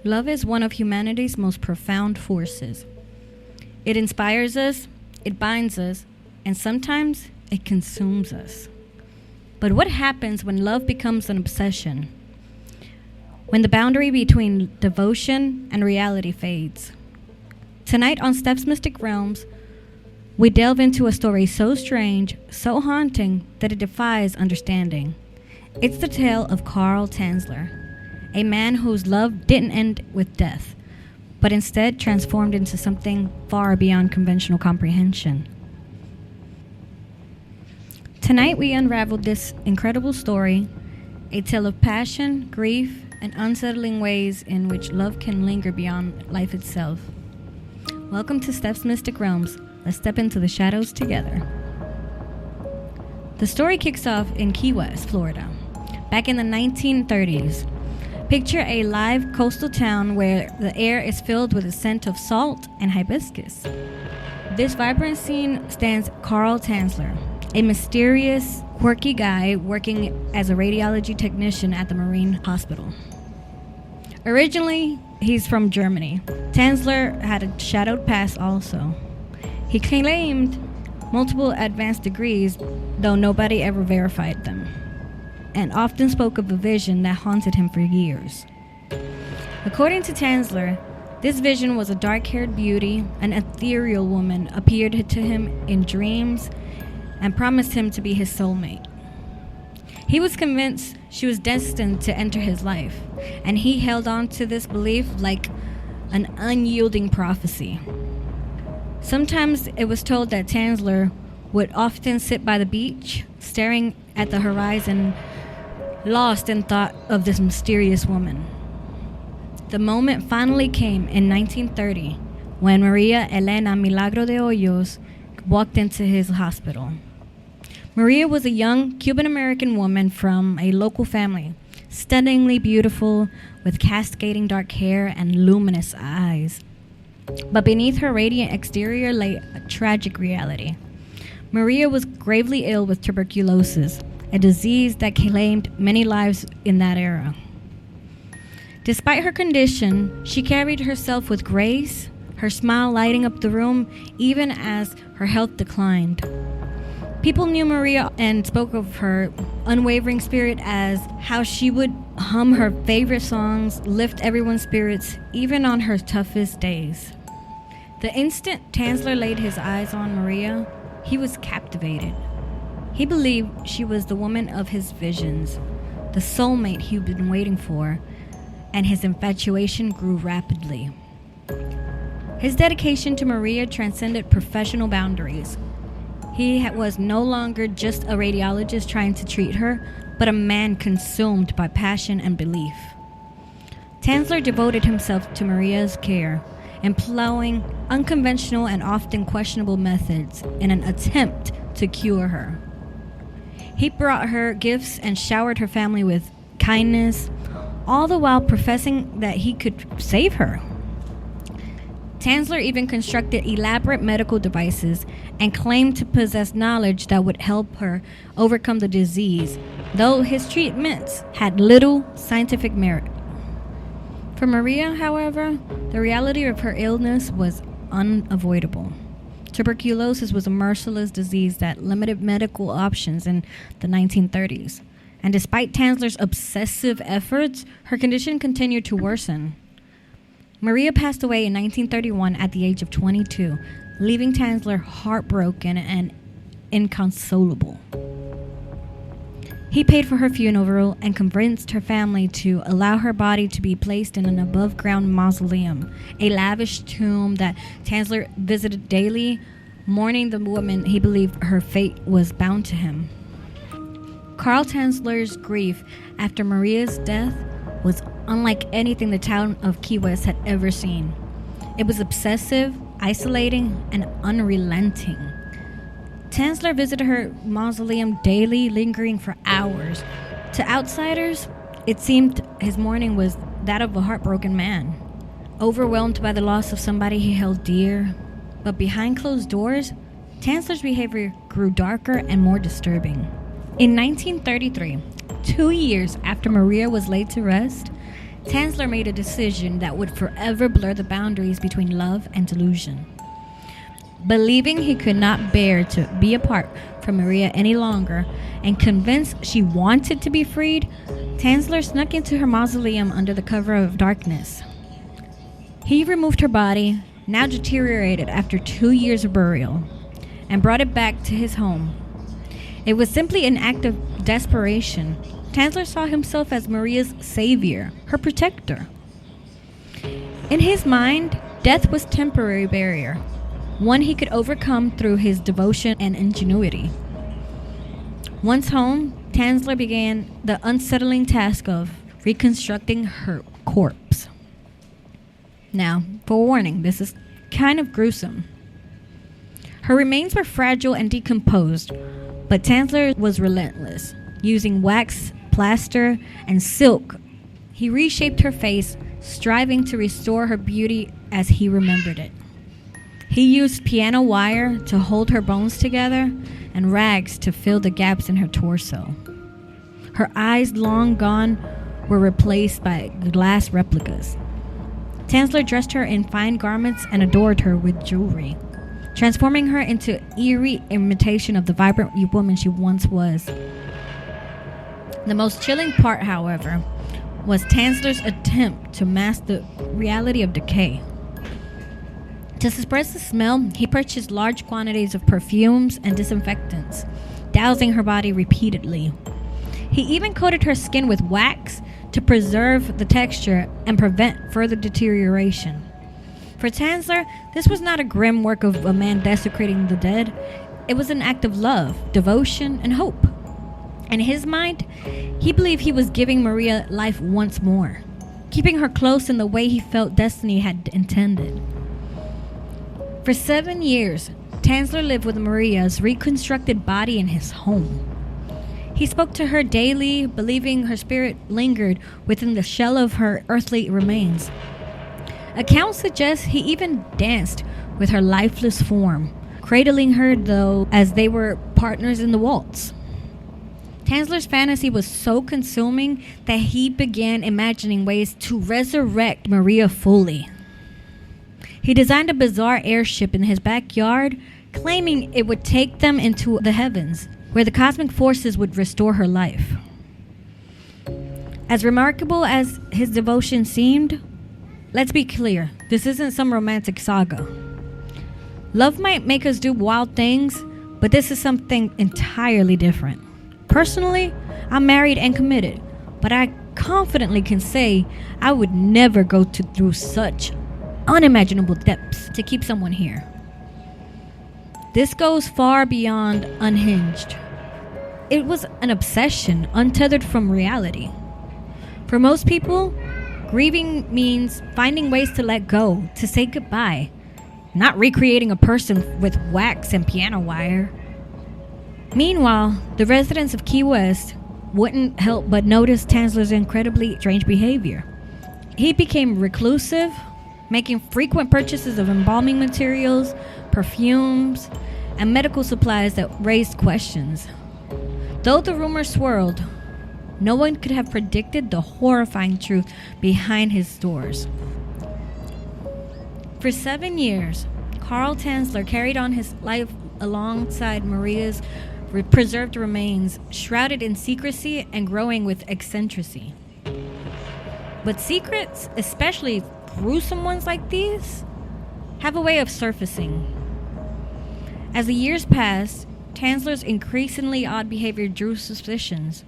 Love is one of humanity's most profound forces. It inspires us, it binds us, and sometimes it consumes us. But what happens when love becomes an obsession? When the boundary between devotion and reality fades? Tonight on Steph's Mystic Realms, we delve into a story so strange, so haunting, that it defies understanding. It's the tale of Carl Tanzler, a man whose love didn't end with death, but instead transformed into something far beyond conventional comprehension. Tonight we unraveled this incredible story, a tale of passion, grief, and unsettling ways in which love can linger beyond life itself. Welcome to Steph's Mystic Realms. Let's step into the shadows together. The story kicks off in Key West, Florida, back in the 1930s. Picture a live coastal town where the air is filled with the scent of salt and hibiscus. This vibrant scene stands Carl Tanzler, a mysterious, quirky guy working as a radiology technician at the Marine Hospital. Originally, he's from Germany. Tanzler had a shadowed past also. He claimed multiple advanced degrees, though nobody ever verified them, and often spoke of a vision that haunted him for years. According to Tanzler, this vision was a dark-haired beauty, an ethereal woman, appeared to him in dreams and promised him to be his soulmate. He was convinced she was destined to enter his life, and he held on to this belief like an unyielding prophecy. Sometimes it was told that Tanzler would often sit by the beach, staring at the horizon, lost in thought of this mysterious woman. The moment finally came in 1930 when Maria Elena Milagro de Hoyos walked into his hospital. Maria was a young Cuban-American woman from a local family, stunningly beautiful with cascading dark hair and luminous eyes. But beneath her radiant exterior lay a tragic reality. Maria was gravely ill with tuberculosis, a disease that claimed many lives in that era. Despite her condition, she carried herself with grace, her smile lighting up the room even as her health declined. People knew Maria and spoke of her unwavering spirit as how she would hum her favorite songs, lift everyone's spirits, even on her toughest days. The instant Tanzler laid his eyes on Maria, he was captivated. He believed she was the woman of his visions, the soulmate he'd been waiting for, and his infatuation grew rapidly. His dedication to Maria transcended professional boundaries. He was no longer just a radiologist trying to treat her, but a man consumed by passion and belief. Tanzler devoted himself to Maria's care, employing unconventional and often questionable methods in an attempt to cure her. He brought her gifts and showered her family with kindness, all the while professing that he could save her. Tanzler even constructed elaborate medical devices and claimed to possess knowledge that would help her overcome the disease, though his treatments had little scientific merit. For Maria, however, the reality of her illness was unavoidable. Tuberculosis was a merciless disease that limited medical options in the 1930s, and despite Tanzler's obsessive efforts, her condition continued to worsen. Maria passed away in 1931 at the age of 22, leaving Tanzler heartbroken and inconsolable. He paid for her funeral and convinced her family to allow her body to be placed in an above-ground mausoleum, a lavish tomb that Tanzler visited daily, mourning the woman he believed her fate was bound to him. Carl Tanzler's grief after Maria's death was unlike anything the town of Key West had ever seen. It was obsessive, isolating, and unrelenting. Tanzler visited her mausoleum daily, lingering for hours. To outsiders, it seemed his mourning was that of a heartbroken man, overwhelmed by the loss of somebody he held dear. But behind closed doors, Tanzler's behavior grew darker and more disturbing. In 1933, 2 years after Maria was laid to rest, Tanzler made a decision that would forever blur the boundaries between love and delusion. Believing he could not bear to be apart from Maria any longer, and convinced she wanted to be freed, Tanzler snuck into her mausoleum under the cover of darkness. He removed her body, now deteriorated after 2 years of burial, and brought it back to his home. It was simply an act of desperation. Tanzler saw himself as Maria's savior, her protector. In his mind, death was a temporary barrier, one he could overcome through his devotion and ingenuity. Once home, Tanzler began the unsettling task of reconstructing her corpse. Now, forewarning, this is kind of gruesome. Her remains were fragile and decomposed, but Tanzler was relentless. Using wax, plaster, and silk, he reshaped her face, striving to restore her beauty as he remembered it. He used piano wire to hold her bones together and rags to fill the gaps in her torso. Her eyes, long gone, were replaced by glass replicas. Tanzler dressed her in fine garments and adored her with jewelry, transforming her into an eerie imitation of the vibrant woman she once was. The most chilling part, however, was Tanzler's attempt to mask the reality of decay. To suppress the smell, he purchased large quantities of perfumes and disinfectants, dousing her body repeatedly. He even coated her skin with wax to preserve the texture and prevent further deterioration. For Tanzler, this was not a grim work of a man desecrating the dead. It was an act of love, devotion, and hope. In his mind, he believed he was giving Maria life once more, keeping her close in the way he felt destiny had intended. For 7 years, Tanzler lived with Maria's reconstructed body in his home. He spoke to her daily, believing her spirit lingered within the shell of her earthly remains. Accounts suggest he even danced with her lifeless form, cradling her, though, as they were partners in the waltz. Tanzler's fantasy was so consuming that he began imagining ways to resurrect Maria fully. He designed a bizarre airship in his backyard, claiming it would take them into the heavens, where the cosmic forces would restore her life. As remarkable as his devotion seemed, let's be clear, this isn't some romantic saga. Love might make us do wild things, but this is something entirely different. Personally, I'm married and committed, but I confidently can say I would never go through such unimaginable depths to keep someone here. This goes far beyond unhinged. It was an obsession untethered from reality. For most people, grieving means finding ways to let go, to say goodbye, not recreating a person with wax and piano wire. Meanwhile, the residents of Key West wouldn't help but notice Tanzler's incredibly strange behavior. He became reclusive, making frequent purchases of embalming materials, perfumes, and medical supplies that raised questions. Though the rumors swirled, no one could have predicted the horrifying truth behind his doors. For 7 years, Carl Tanzler carried on his life alongside Maria's preserved remains, shrouded in secrecy and growing with eccentricity. But secrets, especially gruesome ones like these, have a way of surfacing. As the years passed, Tanzler's increasingly odd behavior drew suspicions.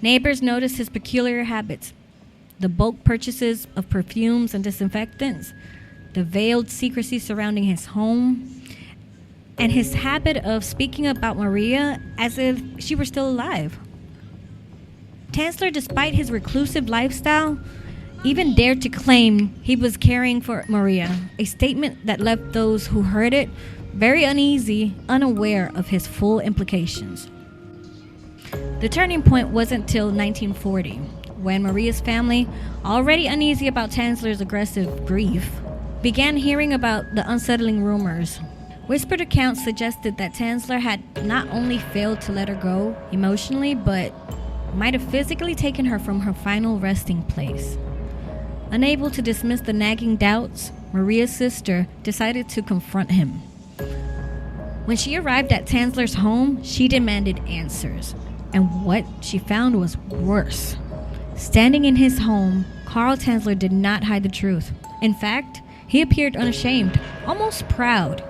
Neighbors noticed his peculiar habits, the bulk purchases of perfumes and disinfectants, the veiled secrecy surrounding his home, and his habit of speaking about Maria as if she were still alive. Tanzler, despite his reclusive lifestyle, even dared to claim he was caring for Maria, a statement that left those who heard it very uneasy, unaware of his full implications. The turning point wasn't till 1940, when Maria's family, already uneasy about Tanzler's aggressive grief, began hearing about the unsettling rumors. Whispered accounts suggested that Tanzler had not only failed to let her go emotionally, but might have physically taken her from her final resting place. Unable to dismiss the nagging doubts, Maria's sister decided to confront him. When she arrived at Tanzler's home, she demanded answers, and what she found was worse. Standing in his home, Carl Tanzler did not hide the truth. In fact, he appeared unashamed, almost proud,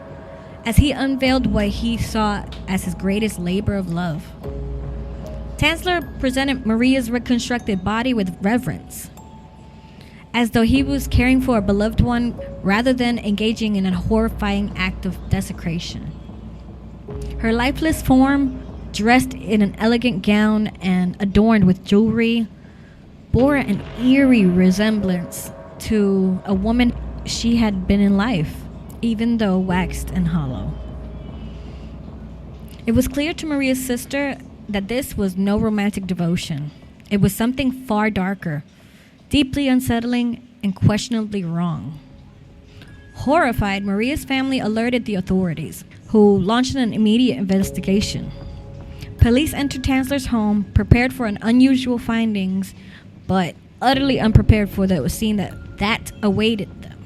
as he unveiled what he saw as his greatest labor of love. Tanzler presented Maria's reconstructed body with reverence, as though he was caring for a beloved one rather than engaging in a horrifying act of desecration. Her lifeless form, dressed in an elegant gown and adorned with jewelry, bore an eerie resemblance to a woman she had been in life, even though waxed and hollow. It was clear to Maria's sister that this was no romantic devotion. It was something far darker, deeply unsettling, and questionably wrong. Horrified, Maria's family alerted the authorities, who launched an immediate investigation. Police entered Tanzler's home, prepared for an unusual findings, but utterly unprepared for the scene that awaited them.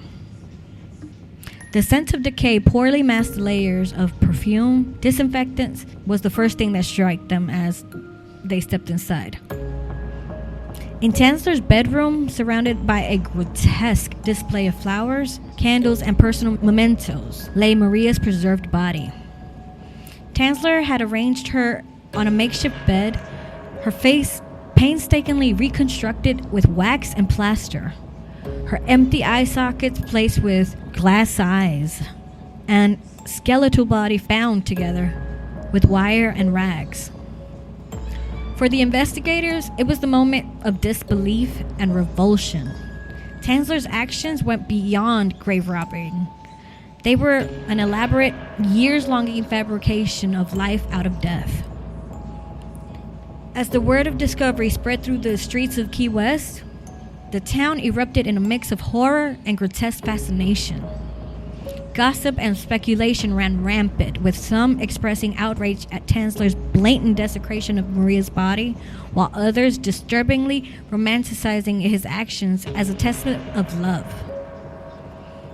The scent of decay, poorly masked layers of perfume, disinfectants, was the first thing that struck them as they stepped inside. In Tanzler's bedroom, surrounded by a grotesque display of flowers, candles, and personal mementos, lay Maria's preserved body. Tanzler had arranged her on a makeshift bed, her face painstakingly reconstructed with wax and plaster, her empty eye sockets placed with glass eyes, and skeletal body bound together with wire and rags. For the investigators, it was the moment of disbelief and revulsion. Tanzler's actions went beyond grave robbing. They were an elaborate, years-long fabrication of life out of death. As the word of discovery spread through the streets of Key West, the town erupted in a mix of horror and grotesque fascination. Gossip and speculation ran rampant, with some expressing outrage at Tanzler's blatant desecration of Maria's body, while others disturbingly romanticizing his actions as a testament of love.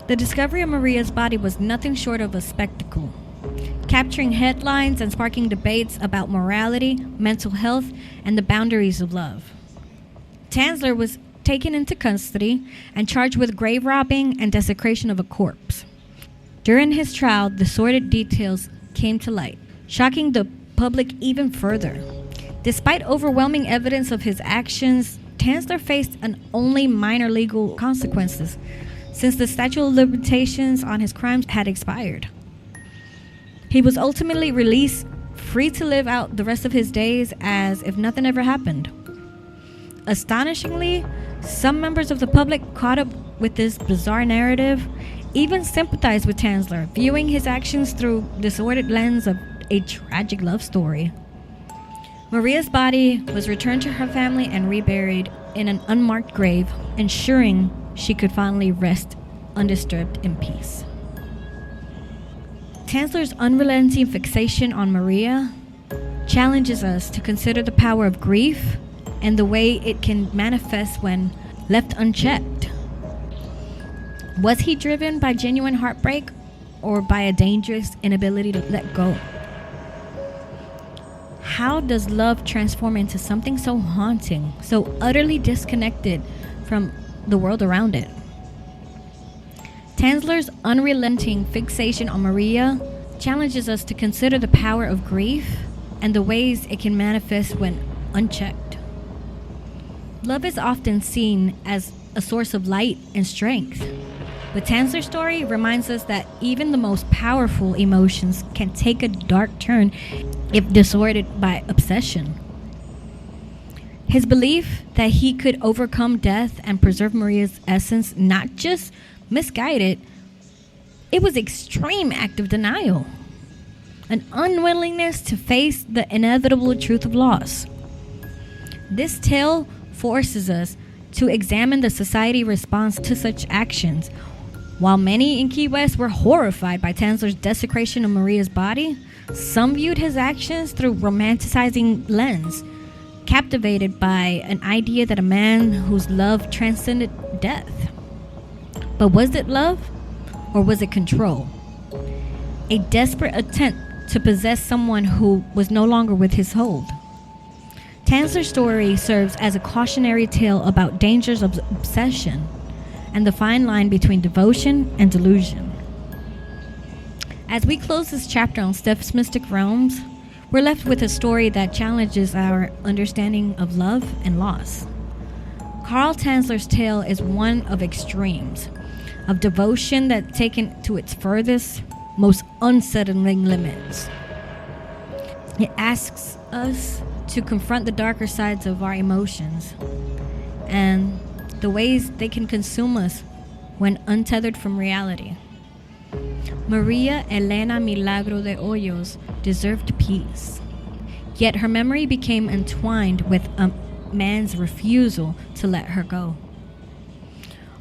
The discovery of Maria's body was nothing short of a spectacle, capturing headlines and sparking debates about morality, mental health, and the boundaries of love. Tanzler was taken into custody and charged with grave robbing and desecration of a corpse. During his trial, the sordid details came to light, shocking the public even further. Despite overwhelming evidence of his actions, Tanzler faced only minor legal consequences, since the statute of limitations on his crimes had expired. He was ultimately released, free to live out the rest of his days as if nothing ever happened. Astonishingly, some members of the public caught up with this bizarre narrative even sympathized with Tanzler, viewing his actions through the sordid lens of a tragic love story. Maria's body was returned to her family and reburied in an unmarked grave, ensuring she could finally rest undisturbed in peace. Tanzler's unrelenting fixation on Maria challenges us to consider the power of grief and the way it can manifest when left unchecked. Was he driven by genuine heartbreak or by a dangerous inability to let go? How does love transform into something so haunting, so utterly disconnected from the world around it? Tanzler's unrelenting fixation on Maria challenges us to consider the power of grief and the ways it can manifest when unchecked. Love is often seen as a source of light and strength, but Tanzler's story reminds us that even the most powerful emotions can take a dark turn if disordered by obsession. His belief that he could overcome death and preserve Maria's essence not just misguided, it was extreme act of denial, an unwillingness to face the inevitable truth of loss. This tale forces us to examine the society response to such actions. While many in Key West were horrified by Tanzler's desecration of Maria's body, some viewed his actions through romanticizing lens, captivated by an idea that a man whose love transcended death. But was it love, or was it control? A desperate attempt to possess someone who was no longer with his hold. Tanzler's story serves as a cautionary tale about dangers of obsession and the fine line between devotion and delusion. As we close this chapter on Steph's mystic realms, we're left with a story that challenges our understanding of love and loss. Carl Tanzler's tale is one of extremes, of devotion that taken to its furthest, most unsettling limits. It asks us to confront the darker sides of our emotions and the ways they can consume us when untethered from reality. Maria Elena Milagro de Hoyos deserved peace, yet her memory became entwined with a man's refusal to let her go.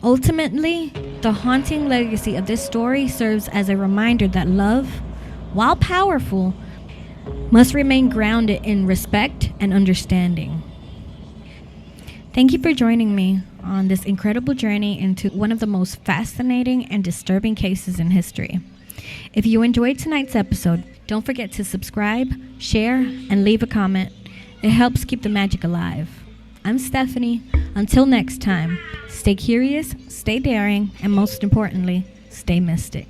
Ultimately, the haunting legacy of this story serves as a reminder that love, while powerful, must remain grounded in respect and understanding. Thank you for joining me on this incredible journey into one of the most fascinating and disturbing cases in history. If you enjoyed tonight's episode, don't forget to subscribe, share, and leave a comment. It helps keep the magic alive. I'm Stephanie. Until next time, stay curious, stay daring, and most importantly, stay mystic.